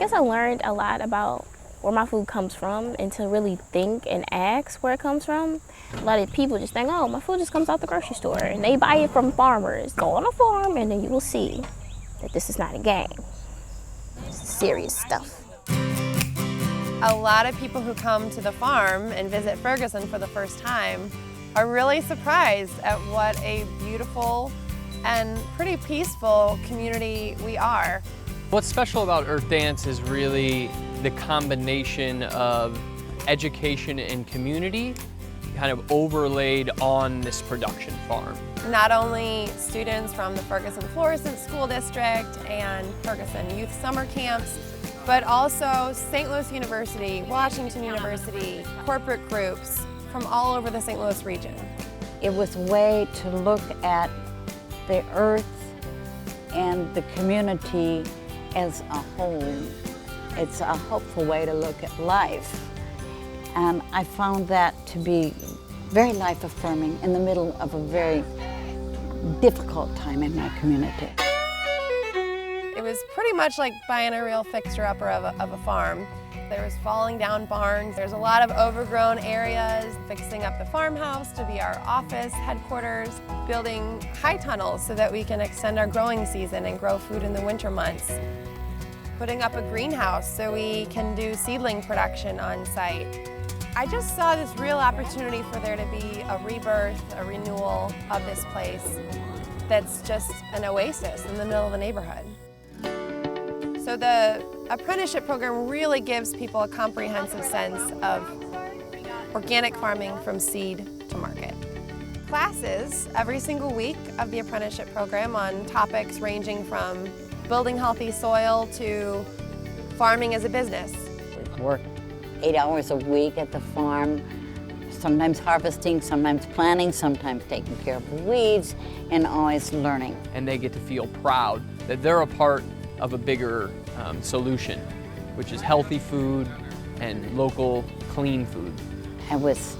guess I learned a lot about where my food comes from and to really think and ask where it comes from. A lot of people just think, oh, my food just comes out the grocery store, and they buy it from farmers. Go on a farm and then you will see that this is not a game. It's serious stuff. A lot of people who come to the farm and visit Ferguson for the first time are really surprised at what a beautiful and pretty peaceful community we are. What's special about Earth Dance is really the combination of education and community kind of overlaid on this production farm. Not only students from the Ferguson-Florissant School District and Ferguson Youth Summer Camps, but also St. Louis University, Washington University, corporate groups from all over the St. Louis region. It was a way to look at the earth and the community as a whole. It's a hopeful way to look at life. And I found that to be very life-affirming in the middle of a very difficult time in my community. It was pretty much like buying a real fixer-upper of a farm. There was falling down barns. There's a lot of overgrown areas, fixing up the farmhouse to be our office, headquarters, building high tunnels so that we can extend our growing season and grow food in the winter months. Putting up a greenhouse so we can do seedling production on site. I just saw this real opportunity for there to be a rebirth, a renewal of this place that's just an oasis in the middle of the neighborhood. So the apprenticeship program really gives people a comprehensive sense of organic farming from seed to market. Classes every single week of the apprenticeship program on topics ranging from building healthy soil to farming as a business. We work 8 hours a week at the farm, sometimes harvesting, sometimes planting, sometimes taking care of the weeds, and always learning. And they get to feel proud that they're a part of a bigger solution, which is healthy food and local, clean food. I was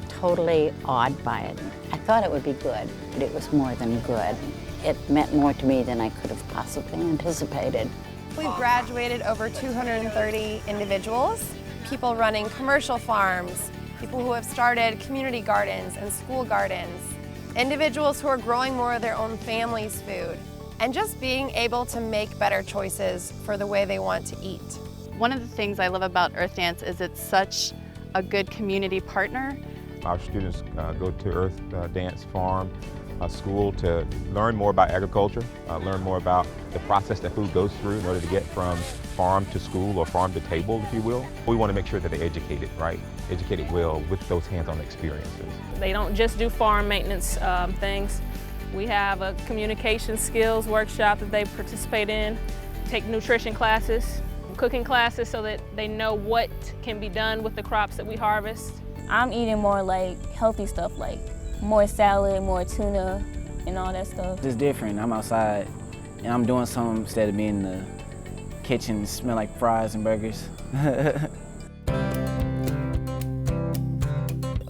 totally awed by it. I thought it would be good, but it was more than good. It meant more to me than I could have possibly anticipated. We've graduated over 230 individuals, people running commercial farms, people who have started community gardens and school gardens, individuals who are growing more of their own family's food, and just being able to make better choices for the way they want to eat. One of the things I love about Earth Dance is it's such a good community partner. Our students go to Earth Dance Farm School to learn more about agriculture, learn more about the process that food goes through in order to get from farm to school or farm to table, if you will. We want to make sure that they're educated, right? Educated well with those hands-on experiences. They don't just do farm maintenance things. We have a communication skills workshop that they participate in, take nutrition classes, cooking classes so that they know what can be done with the crops that we harvest. I'm eating more like healthy stuff, like more salad, more tuna, and all that stuff. It's different. I'm outside and I'm doing something instead of being in the kitchen, smell like fries and burgers.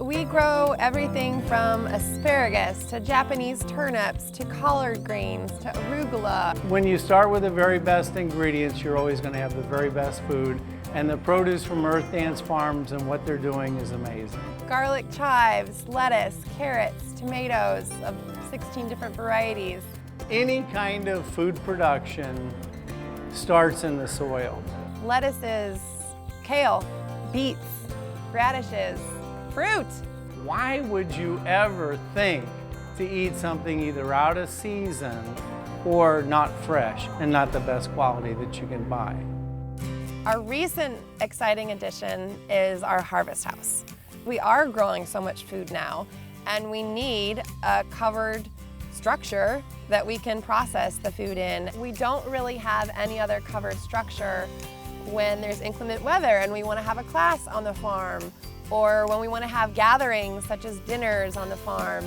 We grow everything from asparagus to Japanese turnips to collard greens to arugula. When you start with the very best ingredients, you're always going to have the very best food. And the produce from Earth Dance Farms and what they're doing is amazing. Garlic chives, lettuce, carrots, tomatoes of 16 different varieties. Any kind of food production starts in the soil. Lettuces, kale, beets, radishes, fruit. Why would you ever think to eat something either out of season or not fresh and not the best quality that you can buy? Our recent exciting addition is our harvest house. We are growing so much food now, and we need a covered structure that we can process the food in. We don't really have any other covered structure when there's inclement weather and we want to have a class on the farm, or when we want to have gatherings such as dinners on the farm.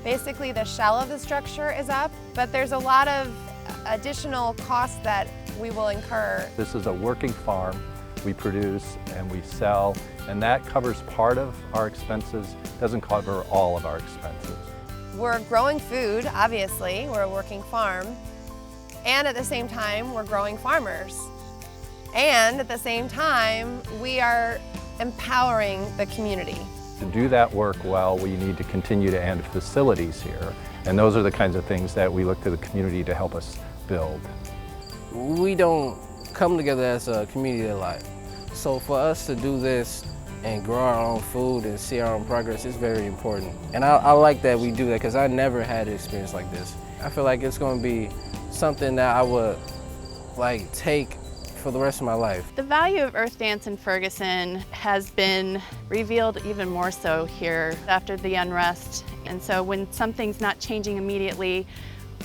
Basically, the shell of the structure is up, but there's a lot of additional costs that we will incur. This is a working farm. We produce and we sell, and that covers part of our expenses, doesn't cover all of our expenses. We're growing food, obviously, we're a working farm, and at the same time, we're growing farmers. And at the same time, we are empowering the community. To do that work well, we need to continue to add facilities here. And those are the kinds of things that we look to the community to help us build. We don't come together as a community a lot. So for us to do this and grow our own food and see our own progress is very important. And I like that we do that because I never had an experience like this. I feel like it's going to be something that I would take for the rest of my life. The value of Earth Dance in Ferguson has been revealed even more so here after the unrest. And so when something's not changing immediately,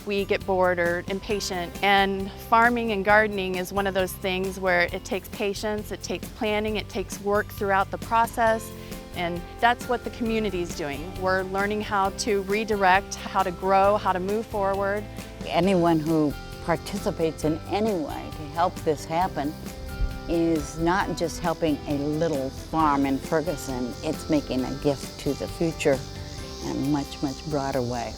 we get bored or impatient. And farming and gardening is one of those things where it takes patience, it takes planning, it takes work throughout the process. And that's what the community is doing. We're learning how to redirect, how to grow, how to move forward. Anyone who participates in any way to help this happen is not just helping a little farm in Ferguson, it's making a gift to the future in a much, much broader way.